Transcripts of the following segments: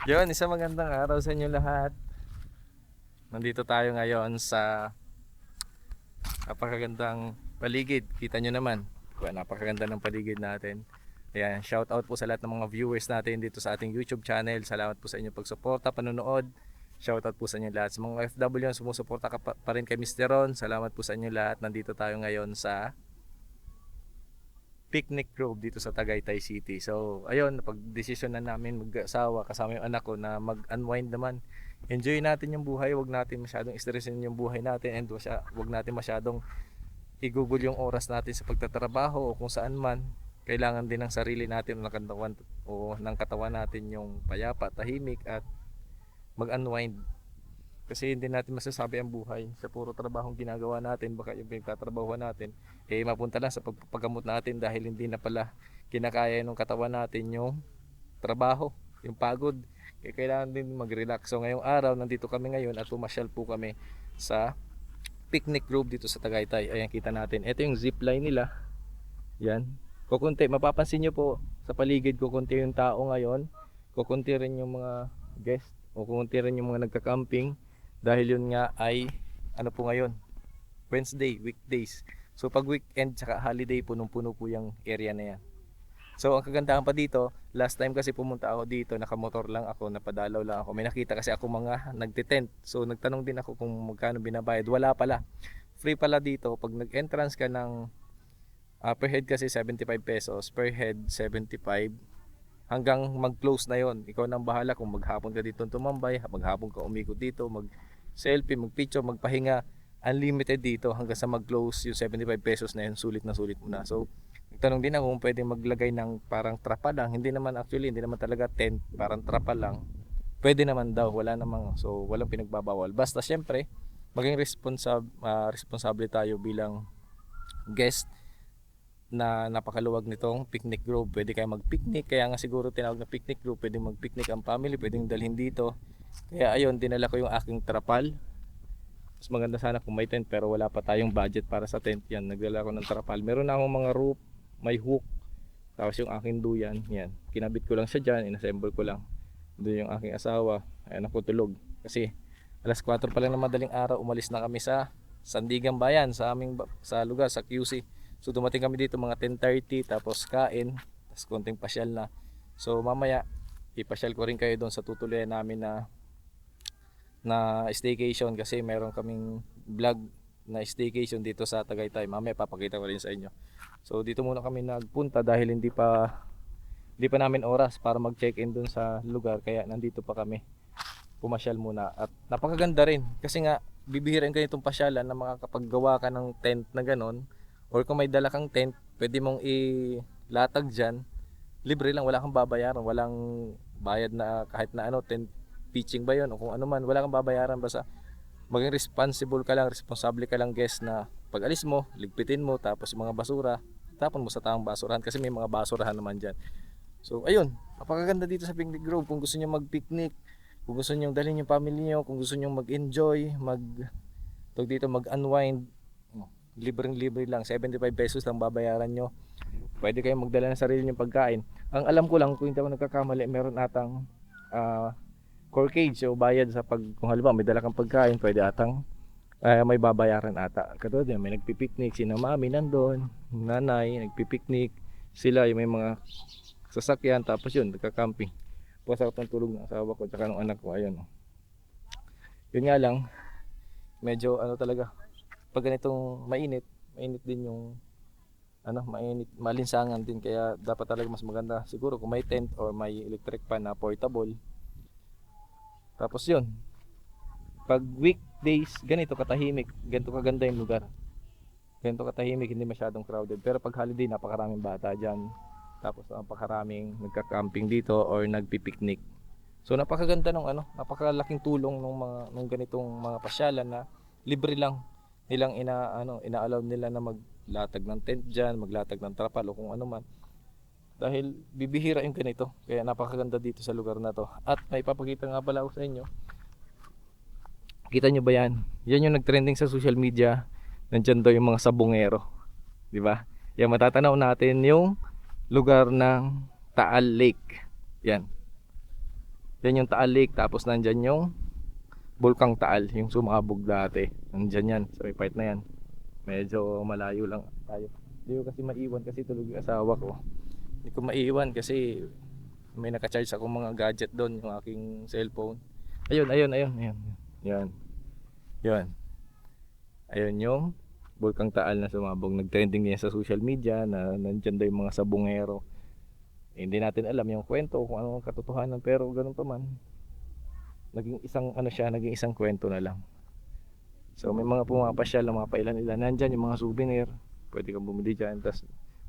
Yun, isang magandang araw sa inyo lahat. Nandito tayo ngayon sa napakagandang paligid. Kita nyo naman, napakaganda ng paligid natin. Ayan, shout out po sa lahat ng mga viewers natin dito sa ating YouTube channel. Salamat po sa inyong pagsuporta, panonood. Shout out po sa inyo lahat. Sa mga OFW na sumusuporta pa rin kay Mr. Ron. Salamat po sa inyo lahat. Nandito tayo ngayon sa picnic grove dito sa Tagaytay City. So, ayun, napag-desisyon na namin mag-asawa kasama yung anak ko na mag-unwind naman. Enjoy natin yung buhay, wag natin masyadong stressin yung buhay natin and wag natin masyadong igugol yung oras natin sa pagtatrabaho o kung saan man. Kailangan din ng sarili natin o ng katawan natin yung payapa, tahimik at mag-unwind. Kasi hindi natin masasabi ang buhay sa puro trabahong ginagawa natin. Baka yung pinagtatrabahuan natin mapunta lang sa pagpapagamot natin dahil hindi na pala kinakaya ng katawan natin yung trabaho, yung pagod. Kaya kailangan din mag-relax. So ngayong araw nandito kami ngayon at pumasyal po kami sa picnic grove dito sa Tagaytay. Ayan, kita natin, ito yung zip line nila. Yan, kukunti, mapapansin nyo po sa paligid, kukunti yung tao ngayon, kukunti rin yung mga guest o kukunti rin yung mga nagka-camping dahil yun nga ay ano po ngayon, Wednesday, weekdays. So pag weekend tsaka holiday, punong-puno po yung area na yan. So ang kagandahan pa dito, last time kasi pumunta ako dito, nakamotor lang ako, napadalaw lang ako. May nakita kasi ako mga nagte-tent. So nagtanong din ako kung magkano binabayad. Wala pala. Free pala dito. Pag nag-entrance ka ng per head kasi 75 pesos, per head 75 hanggang mag-close na yon. Ikaw nang bahala kung maghapon ka dito tumambay, maghapon ka umikot dito, mag-selfie, mag-picture, magpahinga. Unlimited dito hanggang sa mag-close yung 75 pesos na yun, sulit na sulit mo na. So, nagtanong din ako kung pwede maglagay ng parang trapa lang. Hindi naman actually, hindi naman talaga tent, parang trapa lang. Pwede naman daw, wala namang, so walang pinagbabawal. Basta syempre, maging responsable tayo bilang guest na napakaluwag nitong picnic grove. Pwede kayo mag-picnic, kaya nga siguro tinawag na picnic grove. Pwede mag-picnic ang family, pwedeng dalhin dito. Kaya ayun, dinala ko yung aking trapal. Mas maganda sana kung may tent pero wala pa tayong budget para sa tent. Yan, nagdala ko ng trapal. Meron na akong mga rope, may hook. Tapos yung aking duyan, yan. Kinabit ko lang siya dyan, inassemble ko lang. Doon yung aking asawa, ayan ako tulog. Kasi alas 4 pa lang na madaling araw, umalis na kami sa Sandigan Bayan, sa aming sa lugar, sa QC. So dumating kami dito mga 10:30, tapos kain, tapos konting pasyal na. So mamaya ipasyal ko rin kayo doon sa tutuloyan namin na staycation kasi meron kaming vlog na staycation dito sa Tagaytay. Mamaya papakita ko rin sa inyo. So dito muna kami nagpunta dahil hindi pa namin oras para mag-check-in doon sa lugar, kaya nandito pa kami. Pumasyal muna at napakaganda rin kasi nga bibihira yung ganitong pasyalan na makakapaggawa ka ng tent na ganon. Or kung may dala kang tent, pwede mong ilatag dyan. Libre lang, wala kang babayaran. Walang bayad na kahit na ano, tent pitching ba yun o kung ano man. Wala kang babayaran. Basta maging responsible ka lang, responsable ka lang guest na pag alis mo, ligpitin mo. Tapos yung mga basura, tapon mo sa tamang basurahan kasi may mga basurahan naman dyan. So ayun, napakaganda dito sa Picnic Grove. Kung gusto niyo mag-picnic, kung gusto niyo dalhin yung family niyo, kung gusto niyo mag-enjoy, mag-unwind, libreng libre lang, 75 pesos lang babayaran nyo. Pwede kayong magdala ng sarili nyong pagkain. Ang alam ko lang, kung hindi ako nagkakamali, meron atang corkage o bayad sa kung halimbawa may dala kang pagkain, pwede atang may babayaran ata. Katulad yan, may nagpipiknik, sina mami nandun, nanay, nagpipiknik, sila yung may mga sasakyan, tapos yun, nagka-camping. Pasok ng tulog ng asawa ko, tsaka ng anak ko, ayun. Yun nga lang, medyo ano talaga, pag ganitong mainit, mainit din yung mainit, malinsangan din, kaya dapat talaga mas maganda siguro kung may tent or may electric fan na portable. Tapos yun, pag weekdays, ganito katahimik, ganito kaganda yung lugar. Ganito katahimik, hindi masyadong crowded. Pero pag holiday, napakaraming bata dyan. Tapos napakaraming nagka-camping dito or nagpi-picnic. So napakaganda ng napakalaking tulong nung ganitong mga pasyalan na libre lang nilang ina-allow nila na maglatag ng tent diyan, maglatag ng trapal o kung ano man. Dahil bibihira yung ganito. Kaya napakaganda dito sa lugar na to. At may papakita nga pala ako sa inyo. Kita nyo ba yan? Yan yung nagtrending sa social media. Nandiyan daw yung mga sabongero. Di ba? Yan, matatanaw natin yung lugar ng Taal Lake. Yan. Yan yung Taal Lake, tapos nandyan yung Bulkang Taal, yung sumabog dati. Nandyan yan, sa may part na yan. Medyo malayo lang tayo. Hindi ko kasi maiwan kasi tulog yung asawa ko. Hindi ko maiwan kasi may naka-charge akong mga gadget doon, yung aking cellphone. Ayun, ayun, ayun, ayun. Yan. Yan. Ayun yung Bulkang Taal na sumabog. Nag-trending yan sa social media na nandyan daw yung mga sabungero. Hindi natin alam yung kwento kung ano ang katotohanan, pero ganun pa man, naging isang ano siya, naging isang kwento na lang. So may mga pumapasyal, mga pailan-ilan nandyan yung mga souvenir, pwede kang bumili dyan, tapos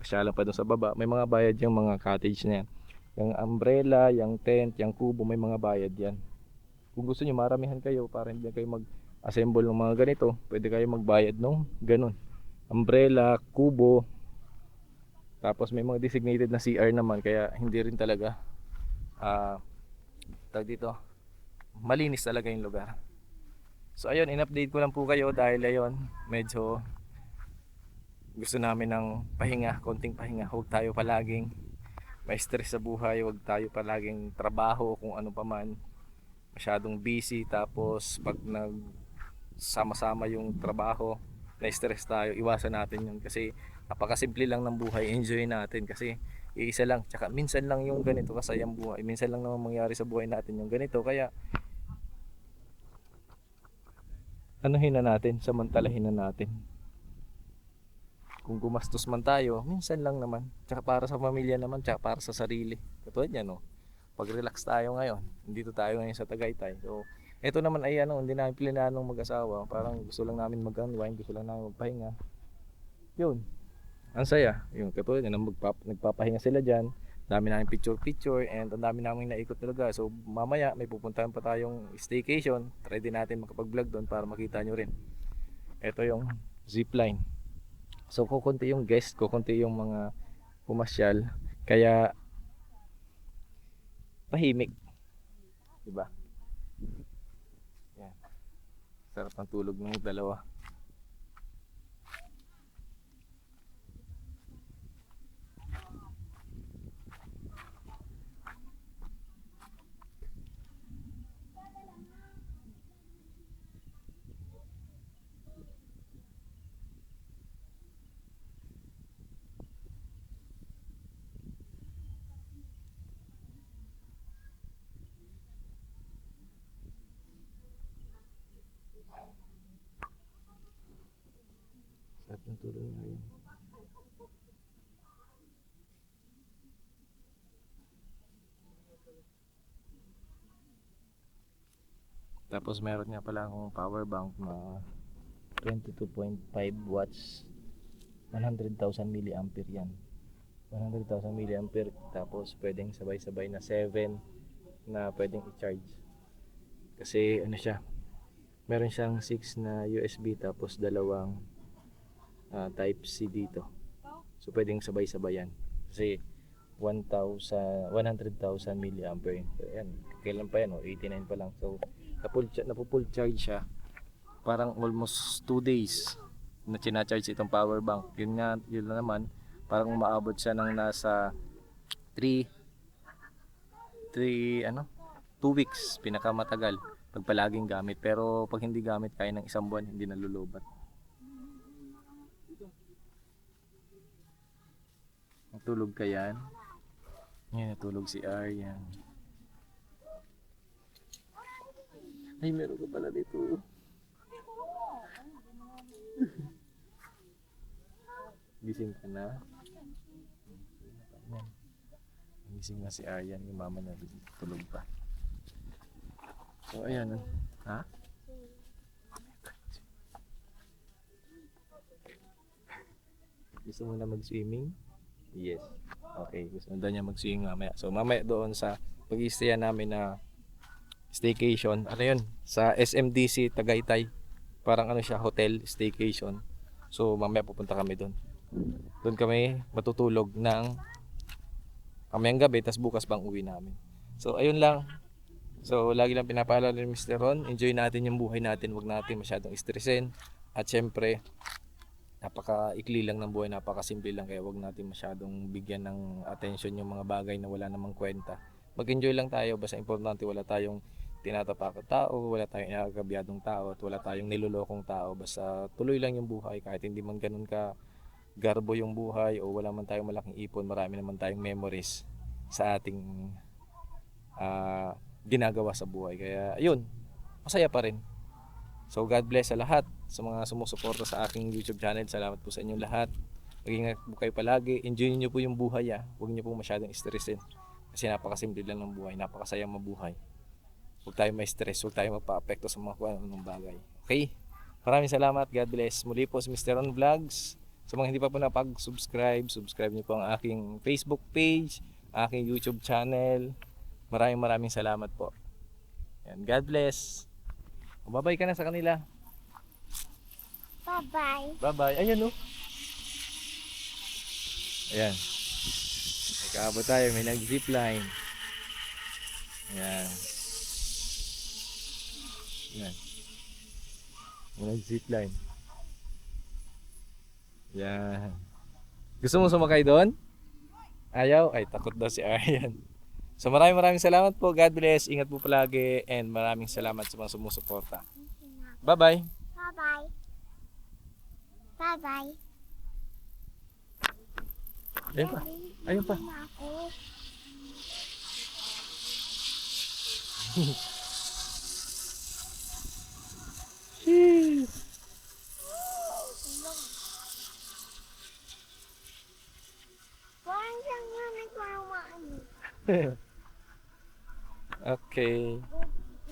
pasyalan pa dun sa baba. May mga bayad yung mga cottage na yan, yung umbrella, yung tent, yung kubo, may mga bayad yan. Kung gusto nyo maramihan kayo para hindi kayo mag-assemble ng mga ganito, pwede kayo magbayad nung ganun, umbrella, kubo. Tapos may mga designated na CR naman, kaya hindi rin talaga tag dito, malinis talaga yung lugar. So ayun, in-update ko lang po kayo dahil ayun, medyo gusto namin ng pahinga, konting pahinga. Huwag tayo palaging may stress sa buhay, huwag tayo palaging trabaho kung ano pa man, masyadong busy. Tapos pag nagsama-sama yung trabaho, na-stress tayo, iwasan natin yun kasi napakasimple lang ng buhay. Enjoy natin kasi iisa lang, tsaka minsan lang yung ganito kasayang buhay, minsan lang naman mangyari sa buhay natin yung ganito, kaya anuhin na natin, samantalahin na natin. Kung gumastos man tayo, minsan lang naman, tsaka para sa pamilya naman, tsaka para sa sarili. Katulad yan, no? Pag relax tayo ngayon, dito tayo ngayon sa Tagaytay, so ito naman ay ano, hindi namin planong mag-asawa, parang gusto lang namin mag-unwind, gusto lang namin magpahinga. Yun, ang saya. Yung katulad yan, nagpapahinga sila dyan, dami namin picture and ang dami namin naikot talaga. So mamaya may pupuntahan pa tayong staycation, try din natin makapag-vlog doon para makita nyo rin. Ito yung zipline. So kukunti yung guest, kukunti yung mga pumasyal, kaya tahimik, diba? Yan. Sarap ng tulog ng dalawa. Sarap ng tulog ngayon. Tapos meron nga pala akong power bank na 22.5 watts, 100,000 milliampere yan. 100,000 milliampere, tapos pwedeng sabay-sabay na 7 na pwedeng i-charge. Kasi ano siya, meron siyang 6 na USB tapos dalawang type C dito. So pwedeng sabay-sabay yan. Kasi 100,000 milliampere. So yan, kailan pa yan, 89 pa lang. So napo-full charge siya. Parang almost 2 days na china-charge itong power bank. Yun nga, yun na naman, parang maabot siya ng nasa 3 2 weeks pinakamatagal pag palaging gamit. Pero pag hindi gamit, kaya ng isang buwan, hindi nalulubat. Natulog ka yan? Yan, natulog si Aryan. Ay, meron ka pala dito. Gising ka na? Gising na si Aryan, yung mama niya tulog pa. So ayan, ha? Gusto mo na mag-swimming? Yes. Okay, gusto na niya mag-swimming mamaya. So mamaya doon sa pag-i-stayan namin na staycation, ano yun, sa SMDC Tagaytay, parang ano siya, hotel staycation. So mamaya pupunta kami doon. Doon kami matutulog ng kamayang gabi, tas bukas bang uwi namin. So ayun lang. So lagi lang pinapaalala ni Mr. Ron, enjoy natin yung buhay natin, wag natin masyadong stressin. At syempre, napaka-ikli lang ng buhay, napakasimple lang, kaya wag natin masyadong bigyan ng attention yung mga bagay na wala namang kwenta. Mag-enjoy lang tayo, basta importante wala tayong tinatapak na tao, wala tayong inagabyadong tao, at wala tayong nilolokong tao. Basta tuloy lang yung buhay kahit hindi man ganun ka garbo yung buhay o wala man tayong malaking ipon, marami naman tayong memories sa ating ginagawa sa buhay. Kaya yun, masaya pa rin. So God bless sa lahat, sa mga sumusuporta sa aking YouTube channel. Salamat po sa inyong lahat. Mag-ingat po kayo palagi. Enjoy niyo po yung buhay. Huwag niyo po masyadong stressin. Kasi napakasimple lang ng buhay. Napakasayang mabuhay. Huwag tayo ma-stress. Huwag tayo magpa-apekto sa mga kung anong bagay. Okay? Maraming salamat. God bless. Muli po si Mr. Ron Vlogs. Sa mga hindi pa po napag-subscribe, subscribe niyo po ang aking Facebook page, aking YouTube channel. Maraming salamat po. Yan. God bless. Bye-bye ka na sa kanila. Bye-bye. Bye-bye. Ayan, oh. Ayan. May kaabot tayo. May nag-zipline. Ayan. Ayan. May nag-zipline. Ayan. Gusto mo sumakay doon? Ayaw? Ay, takot daw si Aryan. So maraming salamat po. God bless. Ingat po palagi. And maraming salamat sa mga sumusuporta. Bye-bye. Bye-bye. Bye-bye. Ayun pa. Ayun pa. Ako. Parang siyang nga nagmamaan. Okay.